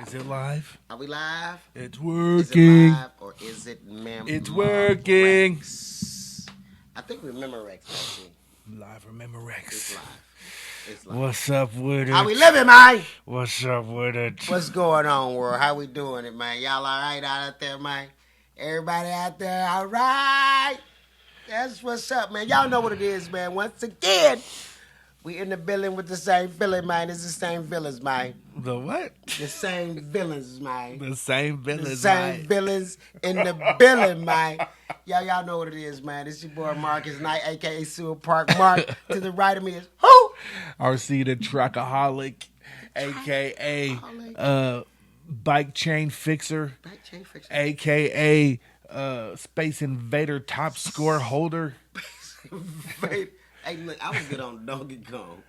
Is it live? Are we live? It's Is it working. live or is it It's working. I think we Memorex, actually. Live or Memorex. It's live. It's live. What's up with it? How we living, man? What's up with it? What's going on, world? How we doing it, man? Y'all all right out there, man? Everybody out there, all right? That's what's up, man. Y'all know what it is, man. Once again, we in the building with the same villain, man. It's the same villains, man. The what? The same villains, man. The same villains, The same villains in the building, man. Y'all know what it is, man. It's your boy Marcus Knight, a.k.a. Sewer Park Mark. To the right of me is who? RC the Truckaholic, a.k.a. Bike Chain Fixer, a.k.a. Space Invader Top Score Holder. Hey, look, I was good on Donkey Kong.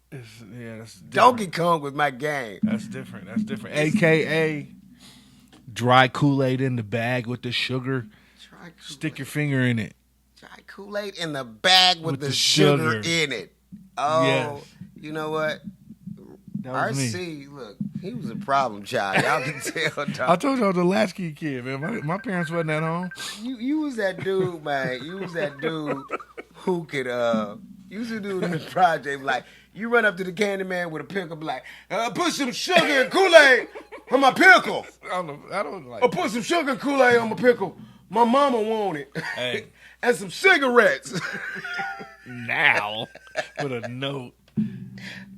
That's different. Donkey Kong was my game. That's different. A.k.a. Dry Kool-Aid in the bag with the sugar. Stick your finger in it. Dry Kool-Aid in the bag with the sugar in it. Oh, yes. You know what? That was RC, me. look, he was a problem child. Y'all can tell, dog. I told you I was a latchkey kid, man. My parents wasn't at home. You was that dude, man. You was that dude who could, you was the dude in the project, like, you run up to the candy man with a pickle, be like, put some sugar and Kool-Aid on my pickle. I don't like Or put some sugar and Kool-Aid on my pickle. My mama want it. Hey. And some cigarettes. now with a note.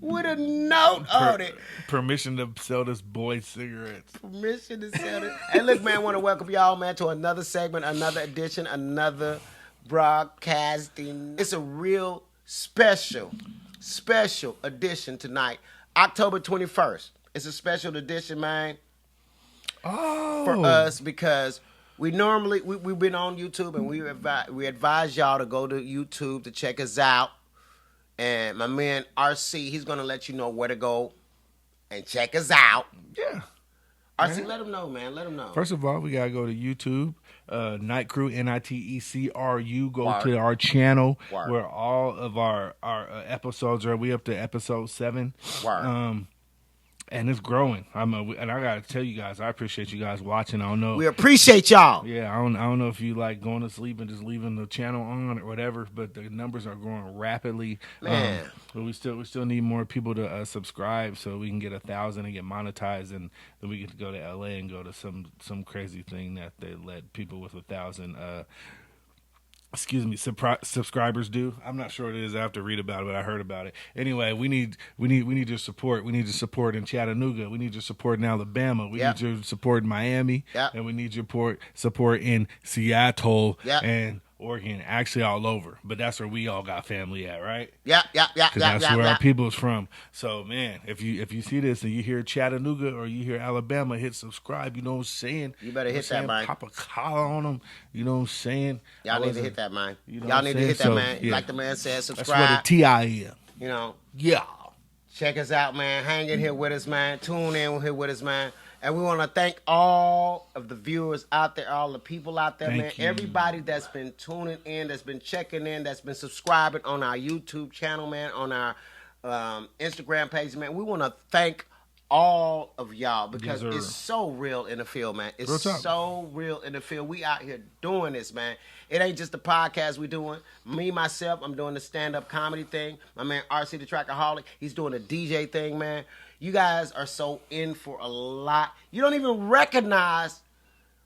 With a note on it. Permission to sell this boy cigarettes. Permission to sell it. Hey, look, man, I want to welcome y'all, man, to another segment, another edition, another broadcasting. It's a real special edition tonight, October 21st. It's a special edition, man, for us because we normally, we've been on YouTube and we advise y'all to go to YouTube to check us out. And my man RC, he's going to let you know where to go and check us out. Yeah. RC, man. let him know, man. Let him know. First of all, we got to go to YouTube. Night Crew, NITECRU. Go Word. to our channel Word. where all of our episodes are. We up to episode 7. Word. And it's growing. And I gotta tell you guys, I appreciate you guys watching. I don't know. We appreciate y'all. Yeah, I don't know if you like going to sleep and just leaving the channel on or whatever, but the numbers are growing rapidly. Man. But we still need more people to subscribe so we can get 1,000 and get monetized, and then we get to go to LA and go to some crazy thing that they let people with 1,000 subscribers do. I'm not sure what it is. I have to read about it, but I heard about it. Anyway, we need your support. We need your support in Chattanooga. We need your support in Alabama. We need your support in Miami. And we need your support in Seattle and Oregon, actually all over. But that's where we all got family at, right? Because that's where our people's from. So, man, if you see this and you hear Chattanooga or you hear Alabama, hit subscribe. You know what I'm saying? You better hit that, man. Pop a collar on them. You know what I'm saying? Y'all need to hit that, man. You know Y'all need to hit that, so, man. yeah. Like the man said, subscribe. That's what a T.I.M. You know, Yeah. check us out, man. Hang in here with us, man. Tune in here with us, man. And we want to thank all of the viewers out there, all the people out there, Thank you. Everybody that's been tuning in, that's been checking in, that's been subscribing on our YouTube channel, man, on our Instagram page, man. We want to thank all of y'all because Yes, sir. it's so real in the field, man. It's Real talk. so real in the field. We out here doing this, man. It ain't just the podcast we doing. Me, myself, I'm doing the stand-up comedy thing. My man RC the Trackaholic, he's doing the DJ thing, man. You guys are so in for a lot. You don't even recognize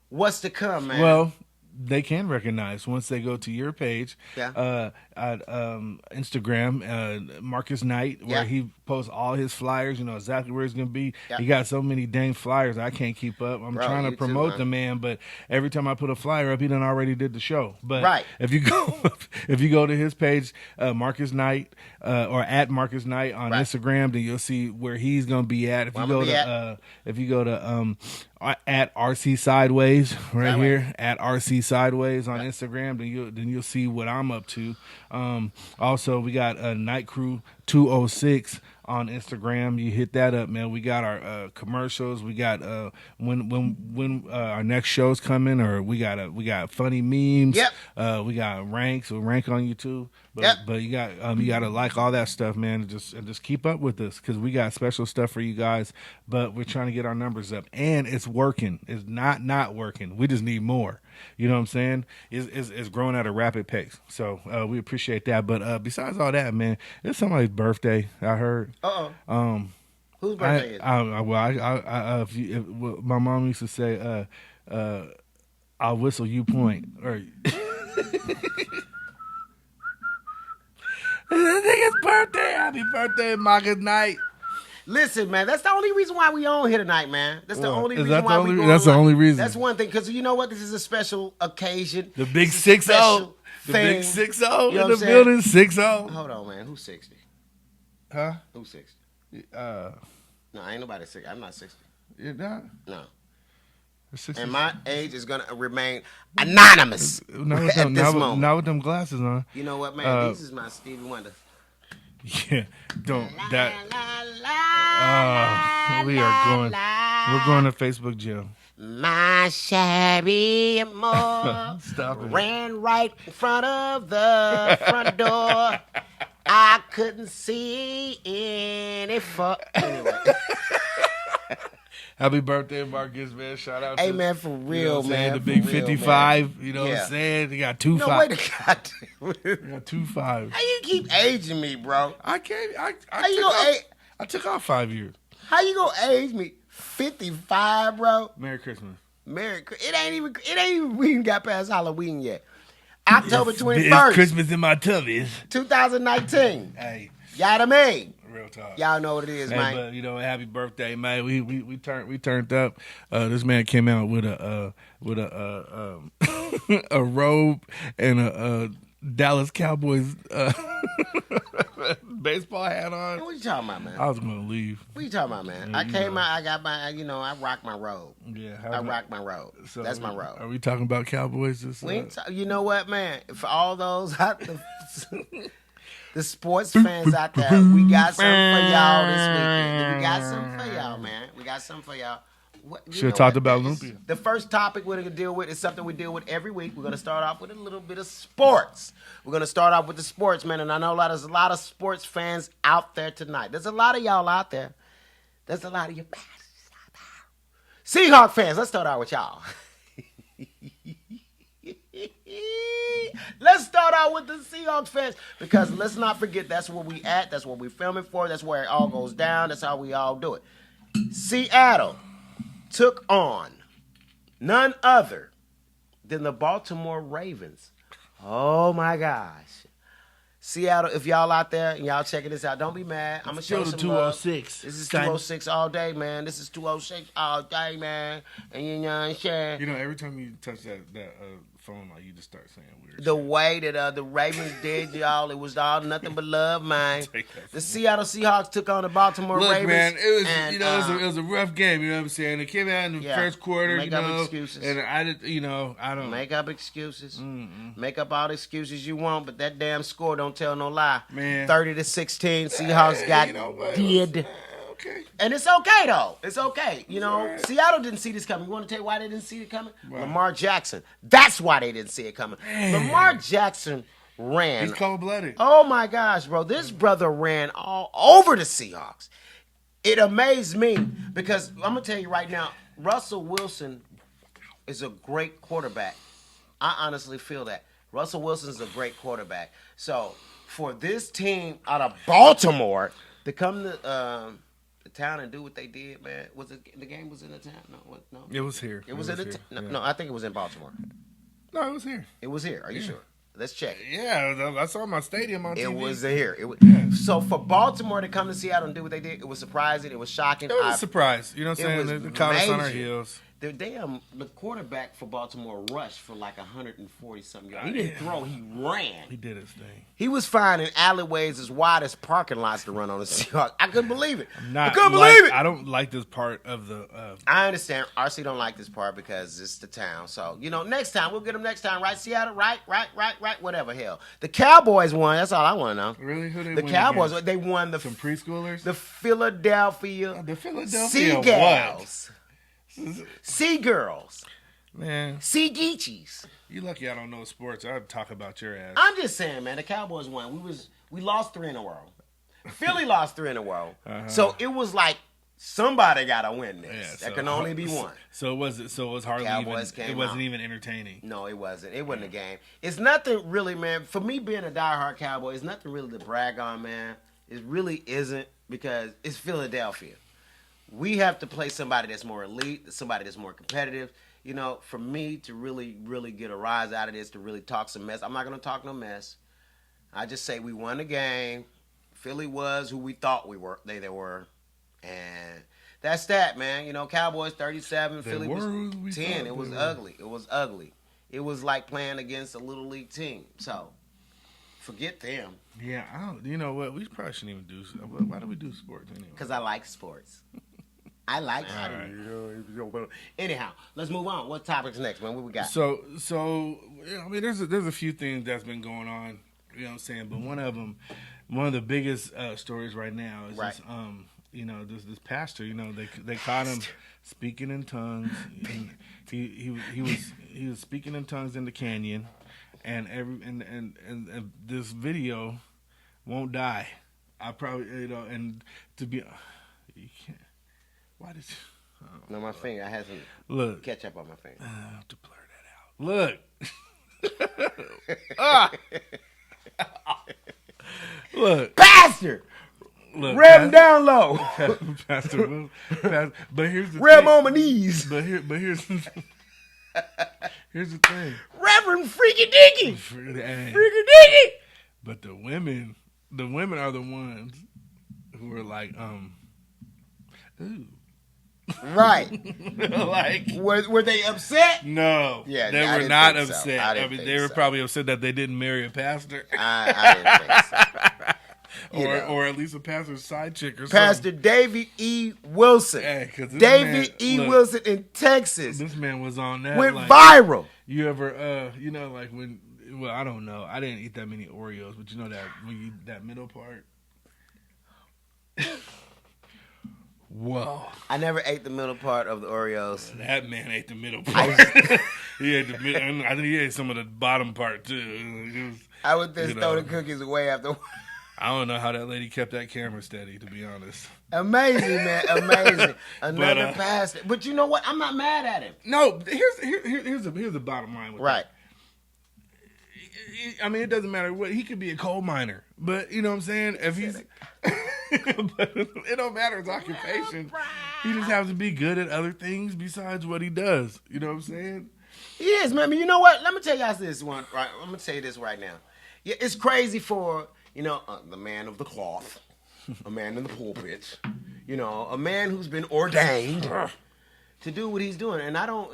what's to come, man. Well, they can recognize once they go to your page Yeah. at Instagram, Marcus Knight, where he posts all his flyers. You know exactly where he's going to be. Yeah. He got so many dang flyers I can't keep up. I'm Bro, trying to you too, promote man. the man, but every time I put a flyer up, he done already did the show. But Right. if you go to his page, Marcus Knight, or at Marcus Knight on Right. Instagram, then you'll see where he's going to be at. If Where you I'm go gonna to if you go to at RC Sideways right Sideways. here at RC Sideways on Instagram, then you'll see what I'm up to. Also, we got a Night Crew 206 on Instagram. You hit that up, man. We got our commercials. We got when our next show's coming, or we got funny memes. Yep. We got ranks. We'll rank on you too. But you gotta like all that stuff, man. And just keep up with us, because we got special stuff for you guys. But we're trying to get our numbers up, and it's working. It's not working. We just need more. You know what I'm saying? It's growing at a rapid pace. So we appreciate that. But besides all that, man, it's somebody's birthday, I heard. Whose birthday is it? My mom used to say, I'll whistle, you point. Or this nigga's birthday. Happy birthday, my good night. Listen, man, that's the only reason why we on here tonight, man. That's the only reason why we going. That's the only reason. That's one thing, because you know what? This is a special occasion. The big 6-0. The big 6-0 in the building. 6-0. Hold on, man. Who's 60? Huh? Who's 60? No, ain't nobody 60. I'm not 60. You're not? No. 60. And my age is going to remain anonymous at this moment. Not with them glasses on. You know what, man? This is my Stevie Wonder. Yeah, don't that. We're going to Facebook jail. My shabby amor Stop it. ran right in front of the front door. I couldn't see any anyway. Happy birthday, Marcus, man. Shout out hey, to man, for real, man. The for big real, 55, man. you know what I'm saying? They got 2-5. No, wait a goddamn. They got 2-5. How you keep aging me, bro? I can't. I took off 5 years. How you gonna age me? 55, bro? Merry Christmas. It ain't even, we ain't got past Halloween yet. October 21st. It's Christmas in my tummies. 2019. Hey. Y'all know me. Real talk. Y'all know what it is, man. But, you know, happy birthday, man. We turned up. This man came out with a a robe and a Dallas Cowboys baseball hat on. What you talking about, man? I was gonna leave. What you talking about, man? I came out. I got my. I rock my robe. Yeah, I rock my robe. So that's my robe. Are we talking about Cowboys? You know what, man? For all those out the sports fans out there, we got something for y'all this weekend. We got something for y'all, man. We got something for y'all. Should have talked about Olympia. The first topic we're going to deal with is something we deal with every week. We're going to start off with a little bit of sports. We're going to start off with the sports, man. And I know there's a lot of sports fans out there tonight. There's a lot of y'all out there. There's a lot of you bastards out there. Seahawk fans, let's start out with y'all. Let's start out with the Seahawks fans, because let's not forget that's where we at. That's what we're filming for. That's where it all goes down. That's how we all do it. Seattle took on none other than the Baltimore Ravens. Oh, my gosh. Seattle, if y'all out there and y'all checking this out, don't be mad. I'm going to show some 206. This is 206 all day, man. This is 206 all day, man. And you know what I'm saying? You know, every time you touch that phone, like, you just start saying weird The shit. way that the Ravens did, y'all, it was all nothing but love, man. The Seattle Seahawks took on the Baltimore Ravens. Look, man, it was it was a rough game. You know what I'm saying? It came out in the first quarter. Make up excuses. And I don't make up excuses. Make up all the excuses you want, but that damn score don't tell no lie. Man, 30-16, Seahawks got did. Okay. And it's okay, though. It's okay. You know, right. Seattle didn't see this coming. You want to tell you why they didn't see it coming? Right. Lamar Jackson. That's why they didn't see it coming. Man. Lamar Jackson ran. He's cold-blooded. Oh, my gosh, bro. This brother ran all over the Seahawks. It amazed me because I'm going to tell you right now, Russell Wilson is a great quarterback. I honestly feel that. Russell Wilson is a great quarterback. So, for this team out of Baltimore to come to town and do what they did, man. Was it the game was in the town? No. It was here. It was in the town. No, I think it was in Baltimore. No, it was here. It was here. Are you sure? Let's check. Yeah, I saw my stadium on TV. It was here. So for Baltimore to come to Seattle and do what they did, it was surprising. It was shocking. It was a surprise. You know what I'm saying? They caught us on our heels. the quarterback for Baltimore rushed for like 140 something yards. He didn't throw, he ran. He did his thing. He was finding alleyways as wide as parking lots to run on the Seahawks. I couldn't believe it. I couldn't believe it. I don't like this part of the. I understand. RC don't like this part because it's the town. So next time we'll get them next time, right? Seattle, right, whatever. Hell, the Cowboys won. That's all I want to know. Really, who they the win Cowboys? against? They won Some preschoolers. The Philadelphia. The Philadelphia Seagulls. Sea girls. Man. Sea geechies. You lucky I don't know sports. I'd talk about your ass. I'm just saying, man, the Cowboys won. We lost 3 in a row. Philly lost 3 in a row. So it was like somebody gotta win this. Yeah, there can only be one. So it was hardly Cowboys even. It wasn't even entertaining. No, it wasn't. It wasn't a game. It's nothing really, man. For me being a diehard Cowboy, it's nothing really to brag on, man. It really isn't because it's Philadelphia. We have to play somebody that's more elite, somebody that's more competitive. For me to really, really get a rise out of this, to really talk some mess, I'm not going to talk no mess. I just say we won the game. Philly was who we thought they were. And that's that, man. Cowboys 37, Philly was 10. It was ugly. It was ugly. It was like playing against a little league team. So, forget them. Yeah, you know what? We probably shouldn't even do. Why do we do sports anyway? Because I like sports. I like it. Right. Anyhow, let's move on. What topics next, man? What we got? So I mean, there's a few things that's been going on. You know what I'm saying? But one of the biggest stories right now is this, this pastor. They caught him speaking in tongues. He was speaking in tongues in the canyon, and this video won't die. I probably and to be you can't. Why did you? No, my finger. I had some ketchup on my finger. I have to blur that out. Look. Look. Pastor! Look, Rev him down low. Pastor, but here's the Rev thing. on my knees. But here's the thing. Reverend Freaky Dicky. Freaky Dicky. But the women are the ones who are like, ooh. Right. Like, were they upset? No. Yeah, they were not upset. I mean, they were probably upset that they didn't marry a pastor. I didn't think so. Or at least a pastor's side chick or something. Pastor David E. Wilson. Hey, Wilson in Texas. This man was on that. Went viral. You ever, like when, well, I don't know. I didn't eat that many Oreos, but you know that when you eat that middle part. Whoa. I never ate the middle part of the Oreos. That man ate the middle part. He ate the middle. I think he ate some of the bottom part, too. I would just throw the cookies away after. I don't know how that lady kept that camera steady, to be honest. Amazing, man. Amazing. Another pastor. But you know what? I'm not mad at him. No, here's the bottom line with right. I mean, it doesn't matter what. He could be a coal miner. But, you know what I'm saying? If he's... But it don't matter his occupation. He just has to be good at other things besides what he does. You know what I'm saying? He is, man. But you know what? Let me tell y'all this one. Right? I'm gonna tell you this right now. Yeah, it's crazy for the man of the cloth, a man in the pulpit, a man who's been ordained to do what he's doing, and I don't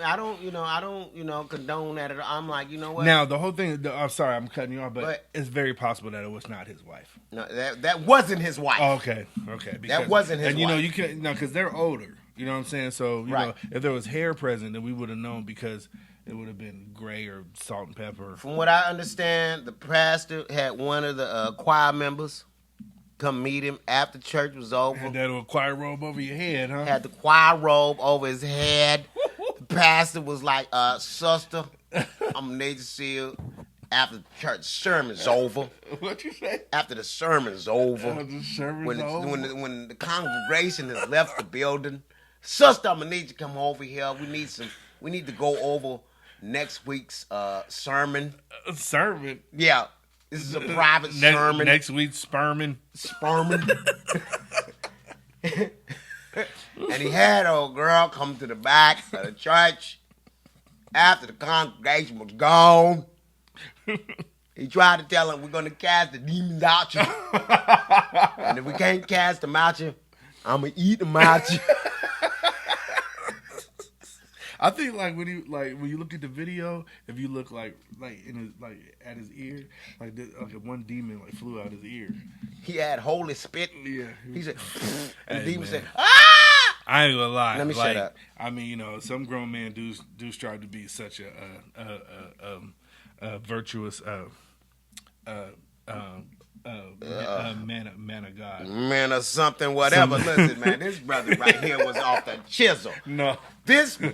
condone that at all. I'm like, you know what? Now the whole thing. I'm sorry, I'm cutting you off, but it's very possible that it was not his wife. No, that wasn't his wife. Oh, okay. Because, that wasn't his wife. And you can because they're older. You know what I'm saying? So you know, if there was hair present, then we would have known because it would have been gray or salt and pepper. From what I understand, the pastor had one of the choir members come meet him after church was over. Had that choir robe over your head, huh? Had the choir robe over his head. The pastor was like, sister, I'm gonna need to see you after the church sermon's over. What you say? After the sermon's over. After the sermon's over? When the congregation has left the building. Sister, I'm gonna need you to come over here. We need to go over next week's sermon. Sermon? Yeah. This is a private sermon. Next week's spermin. And he had old girl come to the back of the church after the congregation was gone. He tried to tell him, we're going to cast the demons out you. And if we can't cast them out you, I'm going to eat them out you. I think like when you look at the video, if you look like in his at his ear, like one demon like flew out his ear. He had holy spit. Yeah. He said, and the Hey, demon man. said, "Ah!" I ain't gonna lie. Let me shut up. I mean, some grown men do strive to be such a virtuous man of God. Man or something, whatever. Listen, man, this brother right here was off the chisel. No. This was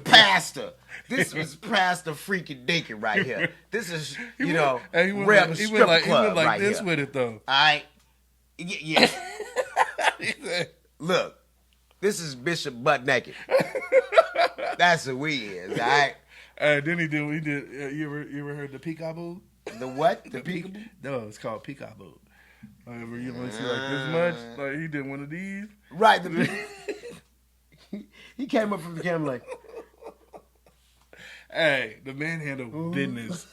Pastor Freaky Dinky right here. This is, He Reb went Strip like Club right this here. with it though. Yeah. Look, this is Bishop Butt Naked. That's who we is, all right? Then he did. You ever heard the peekaboo? The what? The peekaboo? No, it's called peekaboo. Where you only see like this much. Like he did one of these. Right. He came up from the camera like, hey, the man handled business.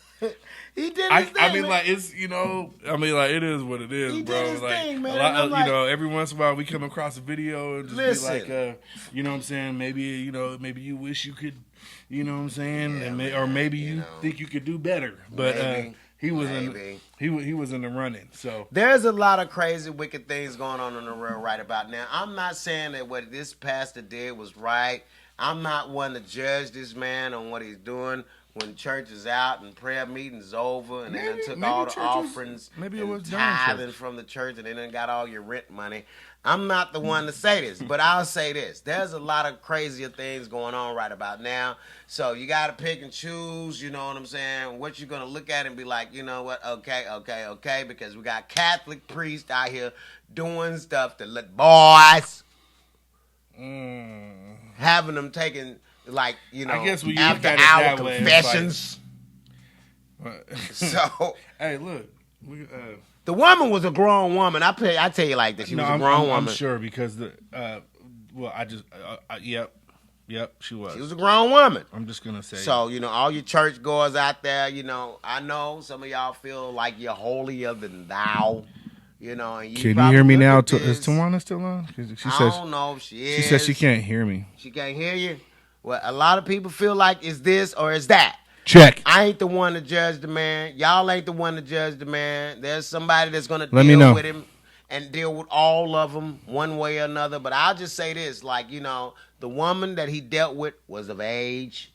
He did his thing. I mean, like it's it is what it is, he bro. Did his like thing, man. a lot, every once in a while we come across a video and just be like, you know what I'm saying? Maybe you wish you could, you know what I'm saying, yeah, or maybe you think you could do better, but he was maybe. he was in the running. So there's a lot of crazy, wicked things going on in the world right about now. I'm not saying that what this pastor did was right. I'm not one to judge this man on what he's doing. When church is out and prayer meeting's over and they done took all the offerings maybe it and was tithing from the church and they done got all your rent money. I'm not the one to say this, but I'll say this. There's a lot of crazier things going on right about now. So you got to pick and choose, you know what I'm saying, what you're going to look at and be like, you know what, okay, because we got Catholic priests out here doing stuff to let boys, having them taking... Like, I guess we after hour confessions. So, hey, look, the woman was a grown woman. I tell you like this. She was a grown woman. I'm sure because yep, she was. She was a grown woman. I'm just gonna say. So all your church goers out there, I know some of y'all feel like you're holier than thou. And can you hear me now? Is Tawana still on? I don't know if she is. She says she can't hear me. She can't hear you. Well, a lot of people feel like it's this or it's that. Check. I ain't the one to judge the man. Y'all ain't the one to judge the man. There's somebody that's going to deal with him and deal with all of them one way or another. But I'll just say this, the woman that he dealt with was of age.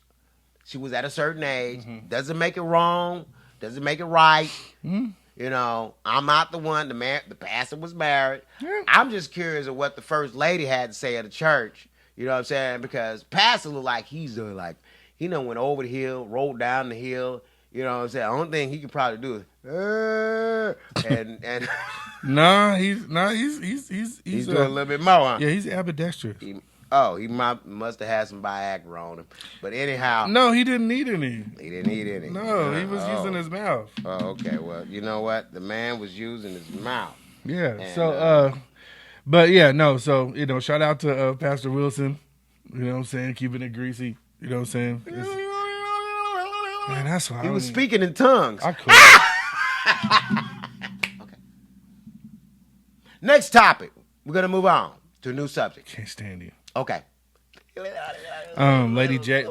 She was at a certain age. Mm-hmm. Doesn't make it wrong. Doesn't make it right. Mm-hmm. I'm not the one. The pastor was married. Yeah. I'm just curious of what the first lady had to say at the church. You know what I'm saying? Because pastor look like he's doing he done went over the hill, rolled down the hill. You know what I'm saying? The only thing he could probably do is and he's doing a little bit more. Huh? Yeah, he's ambidextrous. He must have had some Viagra on him. But anyhow, no, he didn't need any. He didn't need any. No, he was using his mouth. Oh, okay. Well, you know what? The man was using his mouth. Yeah. And, but yeah, no. So shout out to Pastor Wilson. You know what I'm saying? Keeping it greasy. You know what I'm saying? Man, that's why he was speaking in tongues. I could. Okay. Next topic. We're gonna move on to a new subject. Can't stand you. Okay. Lady J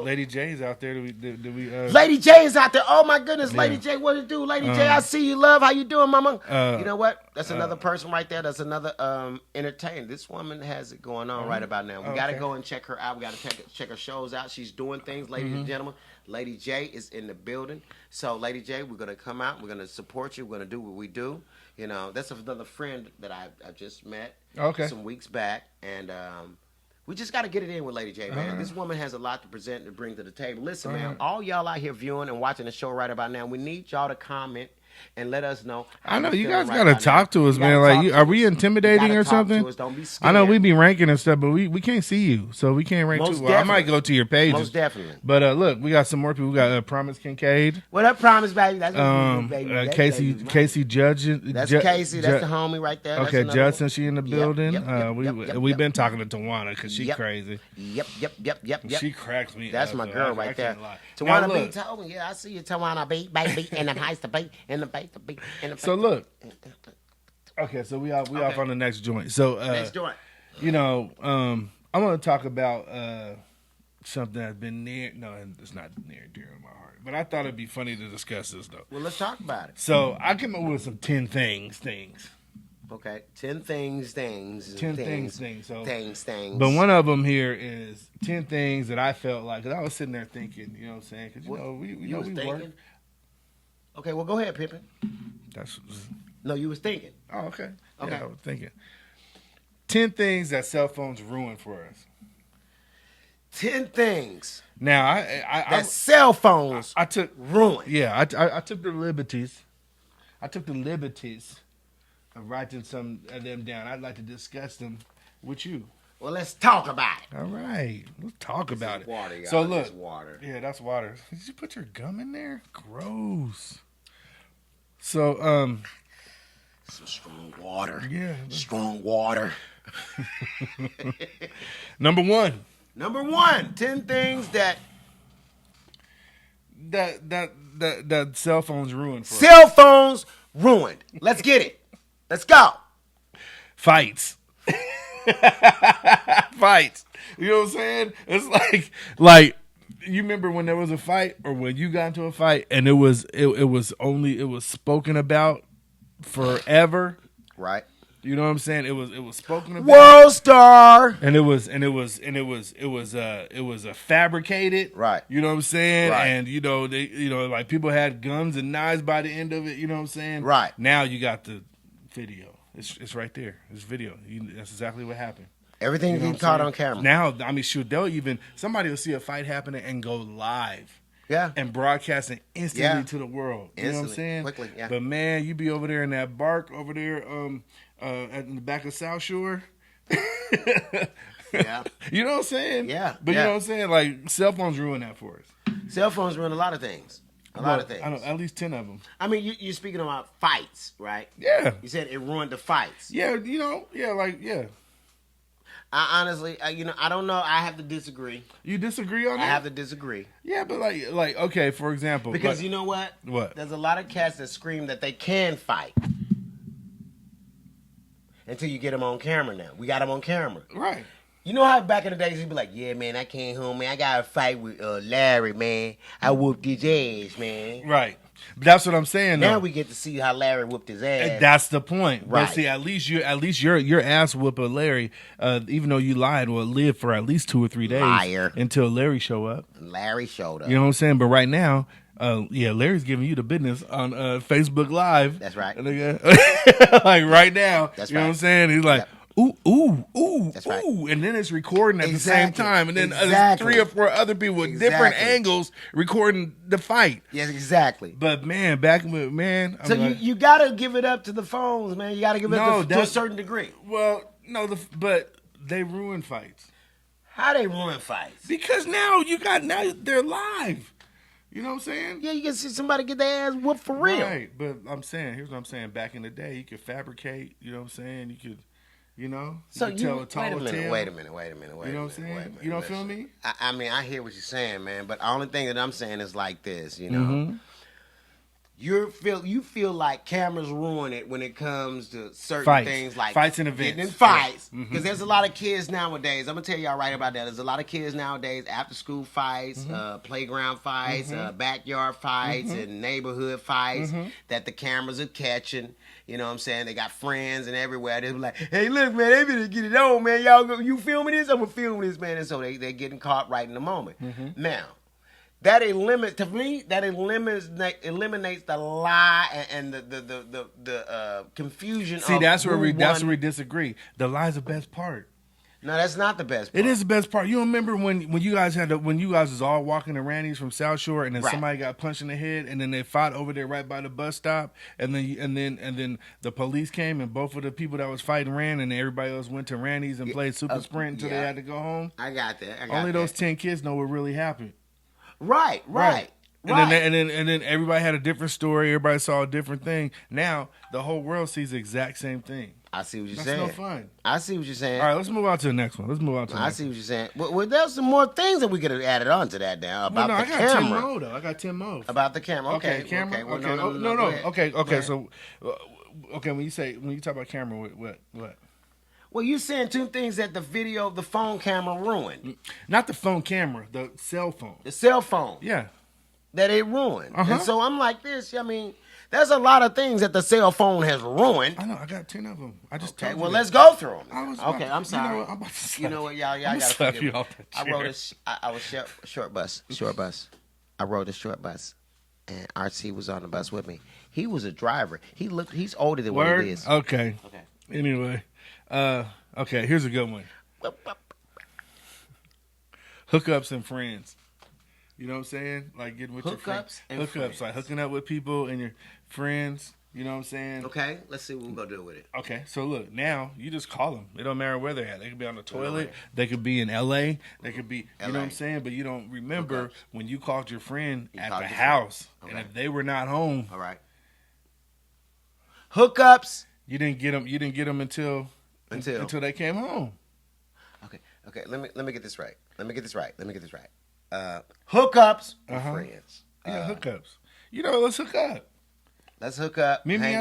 is out there. Lady J is out there. Oh my goodness, yeah. Lady J, what it do? Lady J, I see you, love. How you doing, mama? You know what? That's another person right there. That's another entertainer. This woman has it going on right about now. We got to go and check her out. We got to check her shows out. She's doing things, ladies and gentlemen. Lady J is in the building. So, Lady J, we're gonna come out. We're gonna support you. We're gonna do what we do. That's another friend that I just met some weeks back, and we just got to get it in with Lady J, man. This woman has a lot to present and bring to the table. Listen, man, all y'all out here viewing and watching the show right about now, we need y'all to comment and let us know. I know you guys gotta talk to us, man. Like, are we intimidating or something? Don't be scared. I know we be ranking and stuff, but we can't see you, so we can't rank too well. I might go to your pages, most definitely. But look, we got some more people. We got Promise Kincaid. What up, Promise, baby? That's baby. Casey Judge. That's Casey. That's the homie right there. Okay, Judson. She in the building. Yep, we've been talking to Tawana because she crazy. Yep. She cracks me. That's my girl right there. Tawana B told me, I see you, Tawana B, baby, and the highs to beat, and the beat to beat. So look, okay, so we off on the next joint. So next joint. I want to talk about something that's been near. No, it's not near and dear to my heart. But I thought it'd be funny to discuss this though. Well, let's talk about it. So I came up with some 10 things. Okay, 10 things. 10 things. So things. But one of them here is 10 things that I felt like. Cause I was sitting there thinking, you know what I'm saying? Because we work. Okay, well, go ahead, Pippin. No, you was thinking. Oh, okay. Okay. Yeah, I was thinking. 10 things that cell phones ruin for us. 10 things. Now, that cell phones I took ruin. Yeah, I took the liberties. Of writing some of them down. I'd like to discuss them with you. Well, let's talk about it. All right, let's talk about it. Water, y'all. So look, that's water. Yeah, that's water. Did you put your gum in there? Gross. So, some strong water. Yeah, strong water. Number one. 10 things that cell phones ruined for cell phones ruined. Let's get it. Let's go. Fights. Fights. You know what I'm saying? It's like you remember when there was a fight or when you got into a fight and it was spoken about forever. Right. You know what I'm saying? It was spoken about. World star. And it was fabricated. Right. You know what I'm saying? Right. And like people had guns and knives by the end of it, you know what I'm saying? Right. Now you got the video. It's right there. It's video. That's exactly what happened. Everything you caught on camera. Now, I mean, shoot, somebody will see a fight happening and go live. Yeah. And broadcast it instantly to the world. You know what I'm saying? Quickly, yeah. But man, you be over there in that bark over there, at the back of South Shore. Yeah. You know what I'm saying? Yeah. But you know what I'm saying? Like, cell phones ruin that for us. Cell phones ruin a lot of things. A lot of things. I know, at least 10 of them. I mean, you're speaking about fights, right? Yeah. You said it ruined the fights. Yeah, I honestly, I don't know. I have to disagree. You disagree on that? I have to disagree. Yeah, but like, okay, for example. Because you know what? What? There's a lot of cats that scream that they can fight. Until you get them on camera now. We got them on camera. Right. You know how back in the days he'd be like, yeah, man, I came home, man. I got to fight with Larry, man. I whooped his ass, man. Right. But that's what I'm saying. Now though. we get to see how Larry whooped his ass. That's the point. Right. But see, at least your ass whooper Larry, even though you lied, will live for at least 2 or 3 days. Liar. Until Larry show up. Larry showed up. You know what I'm saying? But right now, Larry's giving you the business on Facebook Live. That's right. Like right now. That's you know right. what I'm saying? He's like, ooh, That's right. ooh. And then it's recording at the same time. And then Exactly. 3 or 4 other people with different angles recording the fight. Yes, exactly. But man, So you got to give it up to the phones, man. You got to give it up to a certain degree. Well, no, but they ruin fights. How they ruin fights? Because now they're live. You know what I'm saying? Yeah, you can see somebody get their ass whooped for real. Right, but here's what I'm saying. Back in the day, you could fabricate. You know what I'm saying? You could, So you could tell a taller tale. Wait a minute. You know what I'm saying? You don't feel me? I mean, I hear what you're saying, man. But the only thing that I'm saying is like this, Mm-hmm. You feel like cameras ruin it when it comes to certain things like fights and events. Getting in fights. Because There's a lot of kids nowadays. I'm gonna tell y'all right about that. There's a lot of kids nowadays, after school fights, playground fights, backyard fights, and neighborhood fights that the cameras are catching. You know what I'm saying? They got friends and everywhere. They're like, hey, look, man, they better get it on, man. You filming this? I'm gonna film this, man. And so they're getting caught right in the moment. Now, that eliminates the lie and the confusion. See, that's where we disagree. The lie's the best part. No, that's not the best part. It is the best part. You remember when you guys was all walking to Randy's from South Shore, and then somebody got punched in the head, and then they fought over there right by the bus stop, and then the police came, and both of the people that was fighting ran, and everybody else went to Randy's and played Super Sprint until they had to go home. I got that. Only those 10 kids know what really happened. Right. And then everybody had a different story. Everybody saw a different thing. Now the whole world sees the exact same thing. I see what you're That's saying. no fun. I see what you're saying. All right, let's move on to the next one. I see what you're saying. Well, there's some more things that we could have added on to that now about the camera. I got 10 more, though. I got 10 more. About the camera. Okay, camera. Okay. Well, no. Okay. So, when you talk about camera, what? Well, you saying two things that the phone camera ruined. Not the phone camera, the cell phone. The cell phone. Yeah. That it ruined. And so I'm like this. I mean, there's a lot of things that the cell phone has ruined. I know. I got 10 of them. I just okay. told Well, you let's go through them. Okay, I'm sorry. You know what? I'm about to slap you know what, y'all I'm gotta slap forgive you me. off that chair. I rode I was short bus. I rode a short bus, and RC was on the bus with me. He was a driver. He's older than what he is. Okay. Anyway, okay. Here's a good one. Hookups and friends. You know what I'm saying? Like getting with your friends. Hookups, like hooking up with people and your friends. You know what I'm saying? Okay, let's see what we're going to do with it. Okay, so look, now you just call them. It don't matter where they're at. They could be on the toilet. They could be in L.A. They could be, you know what I'm saying? But you don't remember when you called your friend at the house. Okay. And if they were not home. All right. Hookups. You didn't get them until they came home. Okay, let me get this right. Hookups with friends. Yeah, hookups. You know, let's hook up. Let's hook up. Meet me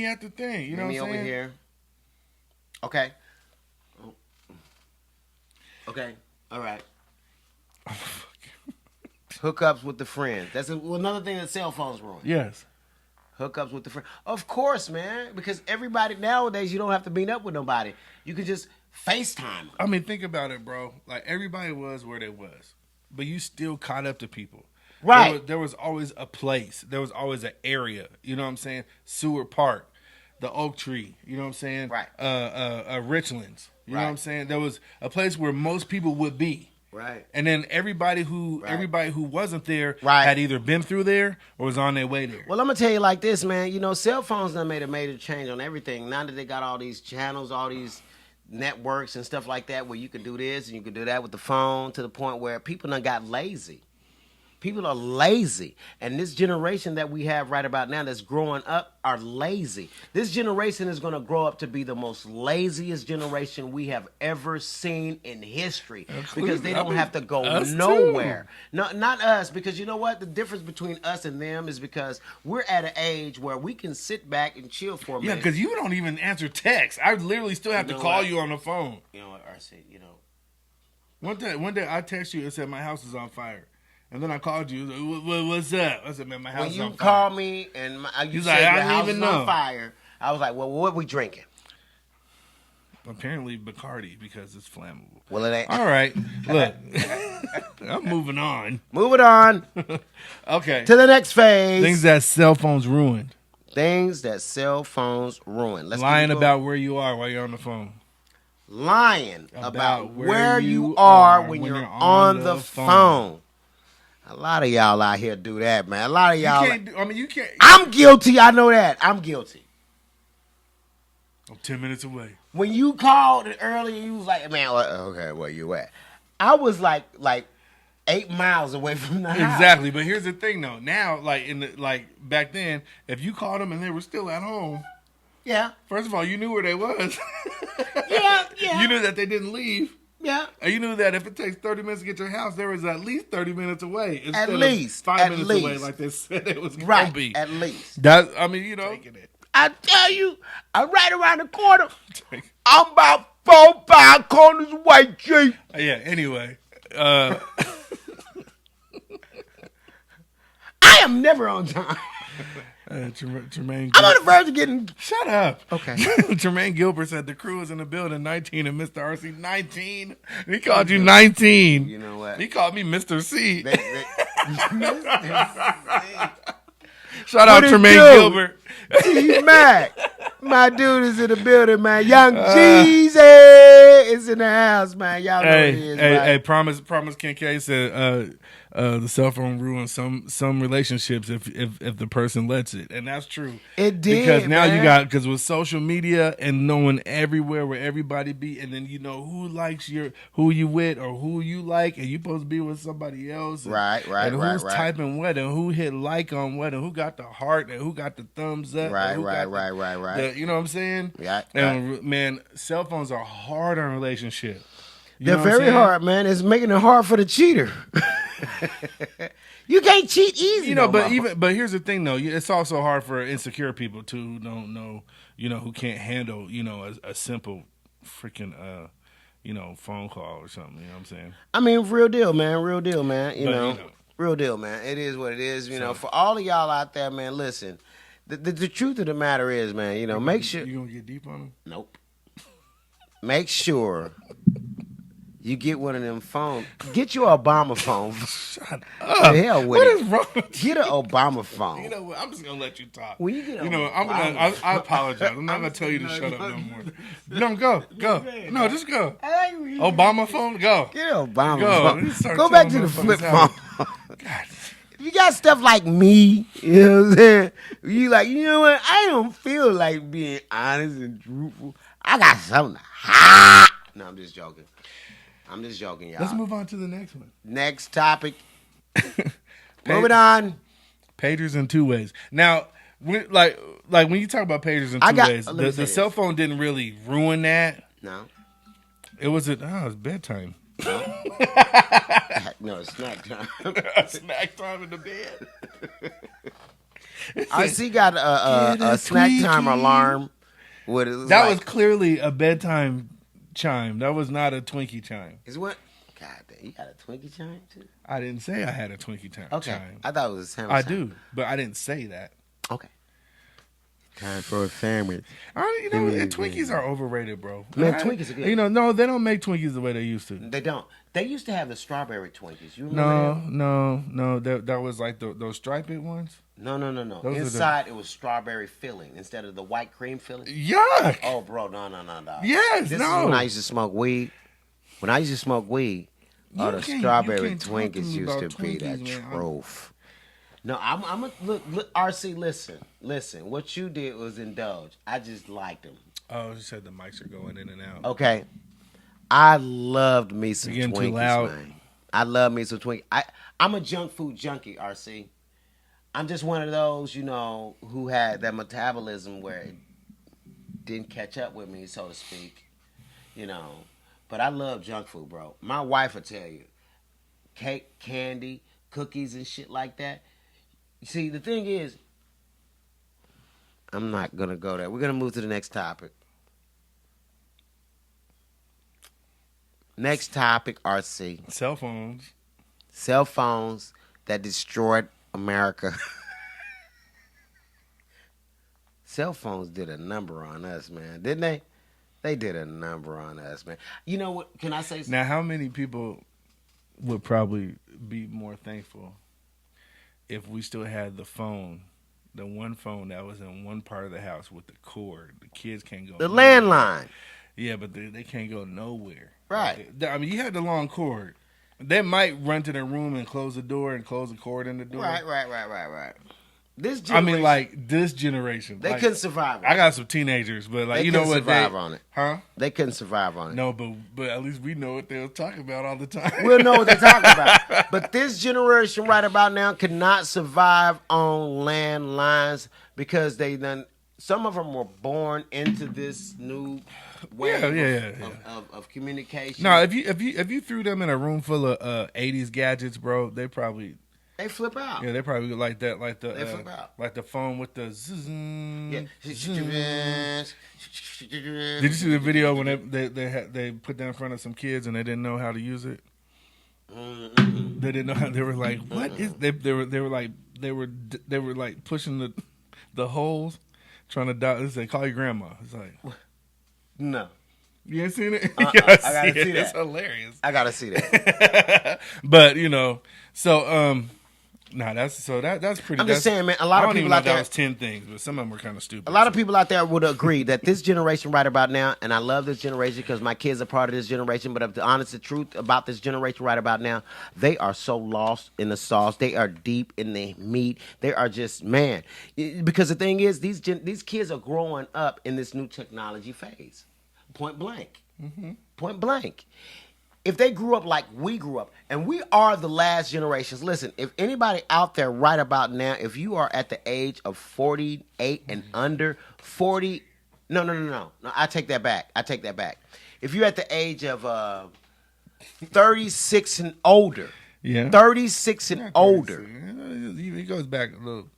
at the thing. You know what I'm saying? Meet me over here. Okay. Okay. All right. Hookups with the friends. That's another thing that cell phones ruin. Yes. Hookups with the friends. Of course, man. Because everybody nowadays, you don't have to meet up with nobody. You can just FaceTime. I mean, think about it, bro. Like everybody was where they was, but you still caught up to people. Right. There was always a place. There was always an area. You know what I'm saying? Seward Park, the Oak Tree. You know what I'm saying? Right. Richlands. You know what I'm saying? There was a place where most people would be. Right. And then everybody who wasn't there had either been through there or was on their way there. Well, I'm gonna tell you like this, man. You know, cell phones done made a major change on everything. Now that they got all these channels, all these networks and stuff like that, where you can do this and you can do that with the phone, to the point where people done got lazy. People are lazy. And this generation that we have right about now that's growing up are lazy. This generation is going to grow up to be the most laziest generation we have ever seen in history. Because they don't have to go nowhere. No, not us, because you know what? The difference between us and them is because we're at an age where we can sit back and chill for a minute. Yeah, because you don't even answer texts. I literally still have to call you on the phone. You know what, RC, you know. One day I text you and said, my house is on fire. And then I called you. What's up? I said, man, my house is on fire. When you called me and you said your house is on fire, I was like, well, what we drinking? Apparently Bacardi, because it's flammable. Well, it ain't. All right. Look, I'm moving on. Moving on. Okay. To the next phase. Things that cell phones ruined. Things that cell phones ruin. Lying about where you are while you're on the phone. Lying about where you are when you're on the phone. A lot of y'all out here do that, man. A lot of y'all. You can't. I'm guilty. I know that. I'm guilty. I'm 10 minutes away. When you called earlier, you was like, man, okay, where you at? I was like 8 miles away from the house. Exactly. But here's the thing, though. Now, back then, if you called them and they were still at home. Yeah. First of all, you knew where they was. Yeah. You knew that they didn't leave. Yeah. And you knew that if it takes 30 minutes to get to your house, there was at least 30 minutes away. At least. 5 minutes away like they said it was going to be. Right, at least. Taking it. I tell you, I'm right around the corner. I'm about 4-5 corners away, G. Yeah, anyway. I am never on time. Tremaine I'm on the verge of getting... Shut up. Okay. Tremaine Gilbert said the crew is in the building 19 and Mr. RC 19. He called you 19. You know what? He called me Mr. C. Mr. Shout out Tremaine Gilbert. T-Mac. My dude is in the building, man. Young Jeezy is in the house, man. Y'all know what it is, Hey, Promise Kincaid said the cell phone ruins some relationships if the person lets it, and that's true. It did, because now man. because with social media and knowing everywhere where everybody be, and then you know who likes who you with or who you like, and you supposed to be with somebody else, and who's typing what, and who hit like on what, and who got the heart, and who got the thumbs up, right. You know what I'm saying? Yeah. And man, cell phones are hard on relationships. They're very hard, man. It's making it hard for the cheater. You can't cheat easy, but here's the thing, though. It's also hard for insecure people who don't know, who can't handle, a simple freaking phone call or something. You know what I'm saying? I mean, real deal, man. Real deal, man. You know. Real deal, man. It is what it is. You know, for all of y'all out there, man, listen. The truth of the matter is, man, make sure. You gonna get deep on them? Nope. Make sure you get one of them phones. Get your Obama phone. Shut up. The hell with what it. Is wrong with Get an Obama phone. You know what? I'm just gonna let you talk. When you get I apologize. I'm not gonna tell you to shut up no more. No, go. No, just go. Obama phone, go. Get an Obama phone. Go back to the flip phone. God. You got stuff like me, you know what I'm saying? You like, you know what? I don't feel like being honest and truthful. I got something hot. No, I'm just joking. Y'all. Let's move on to the next one. Next topic. Moving on. Pagers in two ways. Now, when you talk about pagers in two ways, the cell phone didn't really ruin that. No. It was it's bedtime. No, it's snack time. Snack time in the bed. RC got a snack time alarm. That was clearly a bedtime chime. That was not a Twinkie chime. Is what? God damn, you got a Twinkie chime too? I didn't say I had a Twinkie chime. Okay, I thought it was a sandwich. I do, but I didn't say that. Okay. Time for a sandwich. Twinkies are overrated, bro. Man, Twinkies are good. No, they don't make Twinkies the way they used to. They don't. They used to have the strawberry Twinkies. You remember No. That was like those striped ones. No. Inside it was strawberry filling instead of the white cream filling. Yuck! Oh, bro, no. Yes, this is when I used to smoke weed. When I used to smoke weed, the strawberry Twinkies used to be that truth. No, I'm a look. RC, listen. What you did was indulge. I just liked them. Oh, you said the mics are going in and out. Okay, I loved me some You're getting Twinkies, too loud. man. I love me some Twinkies. I'm a junk food junkie, RC. I'm just one of those, who had that metabolism where it didn't catch up with me, so to speak. But I love junk food, bro. My wife will tell you, cake, candy, cookies, and shit like that. See, the thing is, I'm not going to go there. We're going to move to the next topic. Next topic, RC. Cell phones. Cell phones that destroyed America. Cell phones did a number on us, man. Didn't they? They did a number on us, man. You know what? Can I say something? Now, how many people would probably be more thankful if we still had the phone, the one phone that was in one part of the house with the cord? The kids can't go. The landline. Yeah, but they can't go nowhere. Right. I mean, you had the long cord. They might run to their room and close the door and close the cord in the door. Right. This generation. They couldn't survive on it. I got some teenagers, but they couldn't survive on it. Huh? They couldn't survive on it. No, but at least we know what they'll talk about all the time. We'll know what they're talking about. But this generation right about now cannot survive on landlines because some of them were born into this new way of communication. No, if you threw them in a room full of 80s gadgets, bro, they flip out. Yeah, they probably like that, they flip out. Like the phone with the zzz. Yeah. Did you see the video when they put that in front of some kids and they didn't know how to use it? Mm-hmm. They didn't know how. They were like, "What is?" They were like pushing the holes, trying to dial. They say, "Call your grandma." It's like, no. You ain't seen it? I gotta see that. It's hilarious. I gotta see that. But so that's pretty. I'm just saying, man. A lot of people out there. That was 10 things, but some of them were kind of stupid. A lot of people out there would agree that this generation right about now, and I love this generation because my kids are part of this generation. But the truth about this generation right about now, they are so lost in the sauce. They are deep in the meat. They are just because the thing is, these kids are growing up in this new technology phase. Point blank. Mm-hmm. Point blank. If they grew up like we grew up, and we are the last generations. Listen, if anybody out there right about now, if you are at the age of 48 and under, 40, no, I take that back. If you're at the age of 36 and older, 36 and older. He goes back a little.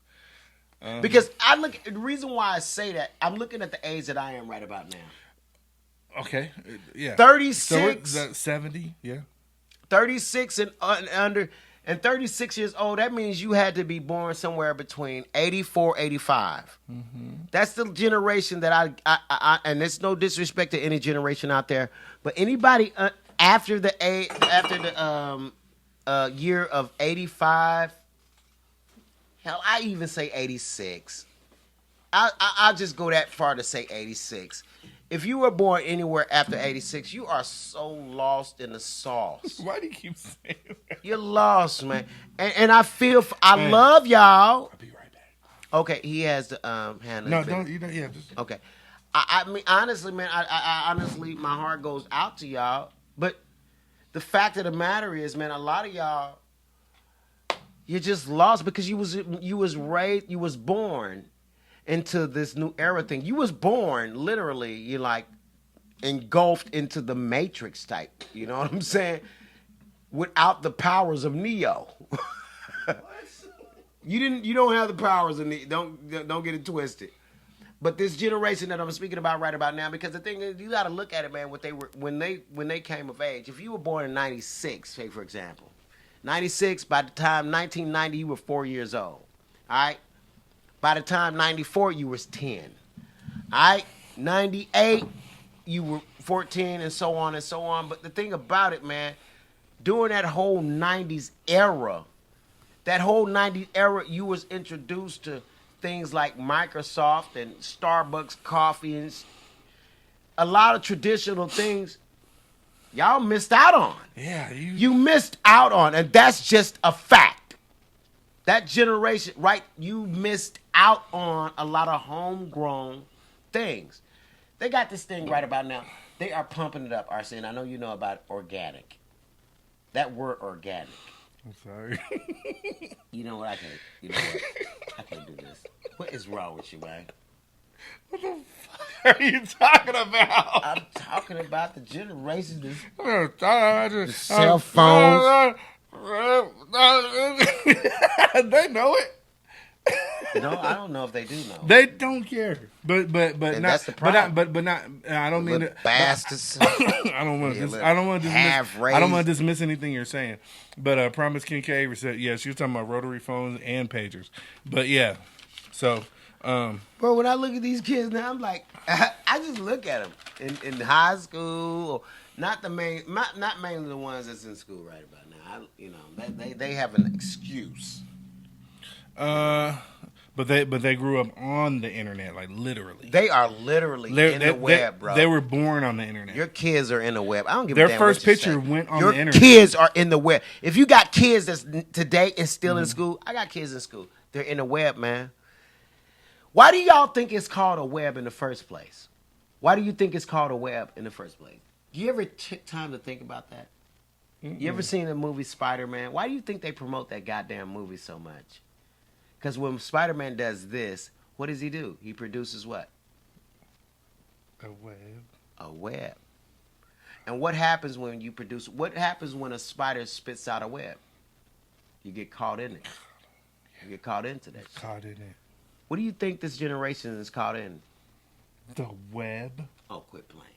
Because the reason why I say that, I'm looking at the age that I am right about now. Okay. Yeah. 36. So 70. Yeah. 36 and under. And 36 years old, that means you had to be born somewhere between 84, 85. Mm-hmm. That's the generation that I and it's no disrespect to any generation out there, but anybody after the year of 85, hell, I even say 86. I'll just go that far to say 86. If you were born anywhere after 86, you are so lost in the sauce. Why do you keep saying that? You're lost, man. And I feel, I love y'all. I'll be right back. Okay, he has the hand. No, don't, you know, yeah. Just... Okay. I mean, honestly, man, I honestly, my heart goes out to y'all. But the fact of the matter is, man, a lot of y'all, you're just lost because you was born into this new era thing. You was born, literally, you're like engulfed into the Matrix type. You know what I'm saying? Without the powers of Neo. You don't have the powers of Neo. Don't get it twisted. But this generation that I'm speaking about right about now, because the thing is, you got to look at it, man. What they were when they came of age. If you were born in '96, say for example, '96, by the time 1990, you were 4 years old. All right. By the time 94, you was 10. All right. 98, you were 14, and so on and so on. But the thing about it, man, during that whole 90s era, you was introduced to things like Microsoft and Starbucks coffee and a lot of traditional things y'all missed out on. Yeah. You missed out on, and that's just a fact. That generation, right, you missed out on a lot of homegrown things. They got this thing right about now. They are pumping it up, Arsene. I know you know about organic. That word organic. I'm sorry. You know what? You know what? I can't do this. What is wrong with you, man? What the fuck are you talking about? I'm talking about the generation. The cell phones. They know it. No, I don't know if they do know. They don't care. But and not. That's the problem. But not. I don't mean to. Bastards. I don't want to. I don't want to dismiss. I don't want to dismiss anything you're saying. But Promise Kincaid said, yeah, she was talking about rotary phones and pagers. But yeah, so. Bro, when I look at these kids now, I'm like, I just look at them in high school, or not mainly the ones that's in school right about now. They have an excuse. But they grew up on the internet, like literally. They are literally in the web, bro. They were born on the internet. Your kids are in the web. I don't give a damn. Their first picture went on the internet. Your kids are in the web. If you got kids that's today and still in school, I got kids in school. They're in the web, man. Why do y'all think it's called a web in the first place? Why do you think it's called a web in the first place? Do you ever take time to think about that? Mm-mm. You ever seen the movie Spider-Man? Why do you think they promote that goddamn movie so much? Because when Spider-Man does this, what does he do? He produces what? A web. A web. And what happens when you produce? What happens when a spider spits out a web? You get caught in it. You get caught into that. Caught in it. What do you think this generation is caught in? The web. Oh, quit playing.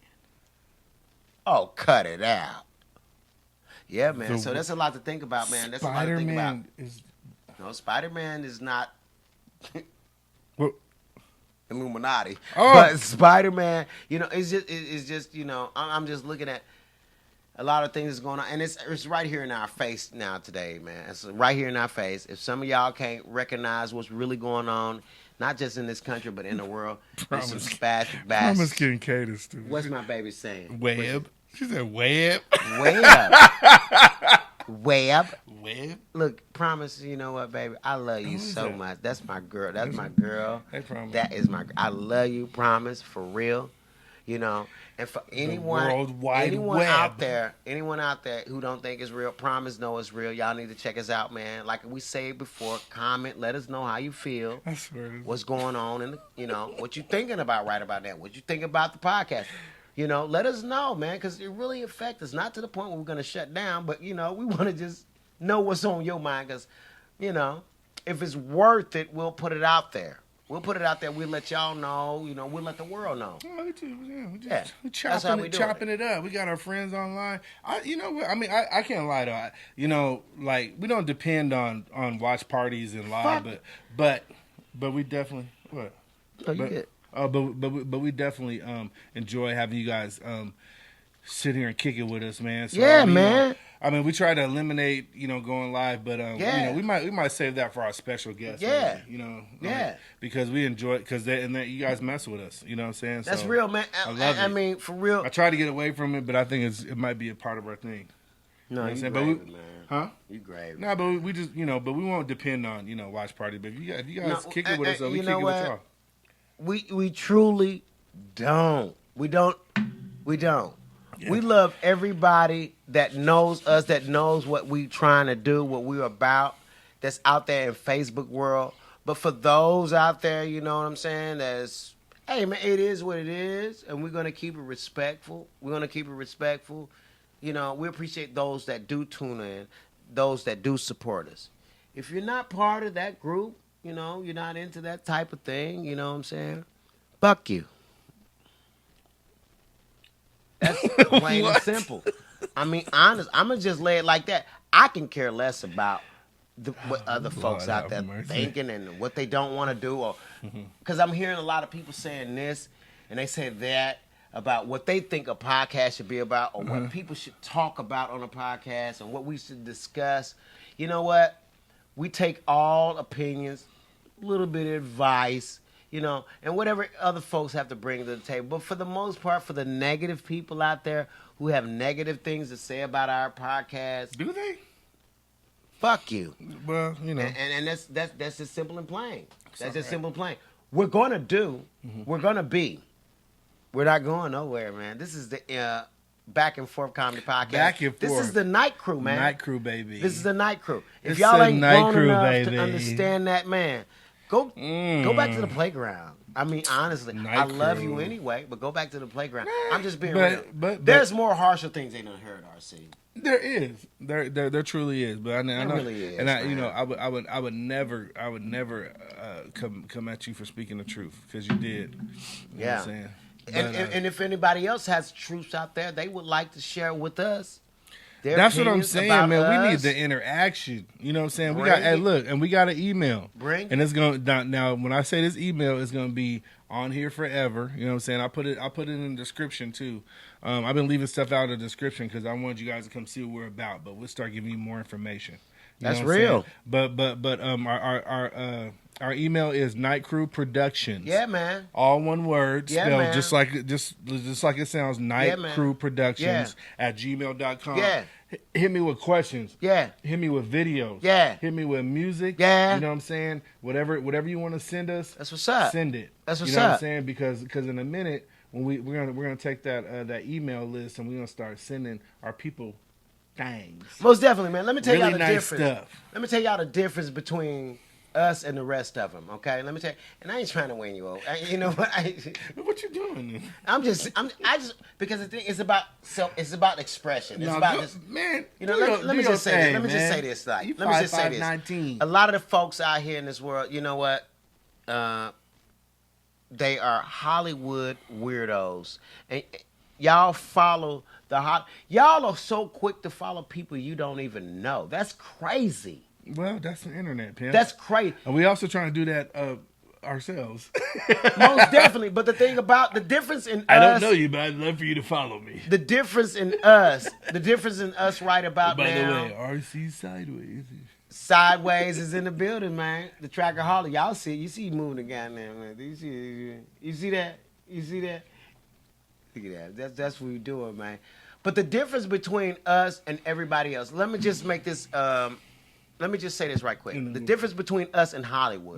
Oh, cut it out. Yeah, man. So that's a lot to think about, man. That's a lot to think about. No, Spider-Man is not Illuminati. Oh. But Spider-Man, it's just I'm just looking at a lot of things that's going on, and it's right here in our face now today, man. It's right here in our face. If some of y'all can't recognize what's really going on, not just in this country but in the world, there's some spastic bastards. Promise Kincaid is stupid. What's my baby saying? Web. She said web. Web. Web. Web. Look, Promise, you know what, baby? I love you so much. That's my girl. That's my girl. Hey, Promise. That is my. I love you, Promise, for real. And for anyone out there who don't think it's real, Promise know it's real. Y'all need to check us out, man. Like we said before, comment, let us know how you feel. I swear. What's going on, and what you thinking about right about that. What you think about the podcast. Let us know, man, because it really affects us. Not to the point where we're going to shut down, but, we want to just know what's on your mind because, if it's worth it, we'll put it out there. We'll put it out there. We'll let y'all know. You know, we'll let the world know. Oh, we That's how we chopping it up. We got our friends online. You know what? I mean, I can't lie to you. know, like we don't depend on watch parties and live, but we definitely what? Oh, you get. But we definitely enjoy having you guys sit here and kick it with us, man. So, Yeah, man. I mean, we try to eliminate, going live, but you know, we might save that for our special guests. Yeah, maybe, because we enjoy it because you guys mess with us. You know what I'm saying? That's real, man. I love it. I mean, for real. I try to get away from it, but I think it might be a part of our thing. No, you gravy, man. Huh? You gravy. No, but we just but we won't depend on watch party. But if you guys kick it with us, so we kick it with y'all. We truly don't. We don't. Yeah. We love everybody that knows us, that knows what we trying to do, what we're about, that's out there in Facebook world. But for those out there, you know what I'm saying, hey, man, it is what it is, and we're going to keep it respectful. You know, we appreciate those that do tune in, those that do support us. If you're not part of that group, you're not into that type of thing, you know what I'm saying, fuck you. That's plain and simple. I mean, honest. I'm gonna just lay it like that. I can care less about what other folks out there thinking and what they don't want to do, or because I'm hearing a lot of people saying this and they say that about what they think a podcast should be about, or what people should talk about on a podcast, and what we should discuss. You know what? We take all opinions, a little bit of advice. And whatever other folks have to bring to the table. But for the most part, for the negative people out there who have negative things to say about our podcast, do they? Fuck you. Well, and that's just simple and plain. That's just simple and plain. We're gonna do. We're gonna be. We're not going nowhere, man. This is the Back and Forth Comedy Podcast. Back and Forth. This is the Night Crew, man. Night Crew, baby. This is the Night Crew. If y'all ain't grown enough to understand that, man. Go back to the playground. I mean, honestly, I love you anyway, but go back to the playground. I'm just being real. But there's more harsher things they done heard, RC. There is. There truly is. But I know, really is. And I would never come at you for speaking the truth, because you did. You know what I'm saying? And if anybody else has truths out there they would like to share with us. That's what I'm saying, man. We need the interaction. You know what I'm saying? We got and we got an email. And it's gonna now when I say this email, it's gonna be on here forever. You know what I'm saying? I put it in the description too. I've been leaving stuff out of the description because I wanted you guys to come see what we're about. But we'll start giving you more information. That's real. But our email is Night Crew Productions. Yeah, man. All one word, yeah, spelled man. just like it sounds. Night Crew Productions at gmail.com. Yeah. Hit me with questions. Yeah. Hit me with videos. Yeah. Hit me with music. Yeah. You know what I'm saying? Whatever you want to send us. That's what's up. Send it. That's what's up. You know what I'm up. saying? Because in a minute when we're gonna take that email list and we're gonna start sending our people things. Most definitely, man. Let me tell really y'all the nice difference. Stuff. Let me tell y'all the difference between us and the rest of them, okay? Let me tell you, and I ain't trying to win you over. You know what? What you doing? I just because the thing it's about expression. It's about this, man. Let me just say this. Let me just say this. Let me just say this. 19. A lot of the folks out here in this world, you know what? They are Hollywood weirdos, and y'all follow y'all are so quick to follow people you don't even know. That's crazy. Well, that's the internet, pimp. That's crazy. And we also trying to do that ourselves. Most definitely. But the thing about the difference in I don't know you, but I'd love for you to follow me. The difference in us right about now. By the way, RC Sideways. Sideways is in the building, man. The Tracker Holly. Y'all see it. You see moving again there, man. You see that? You see that? Look at that. That's what we're doing, man. But the difference between us and everybody else, let me just make this Let me just say this right quick. The difference between us and Hollywood.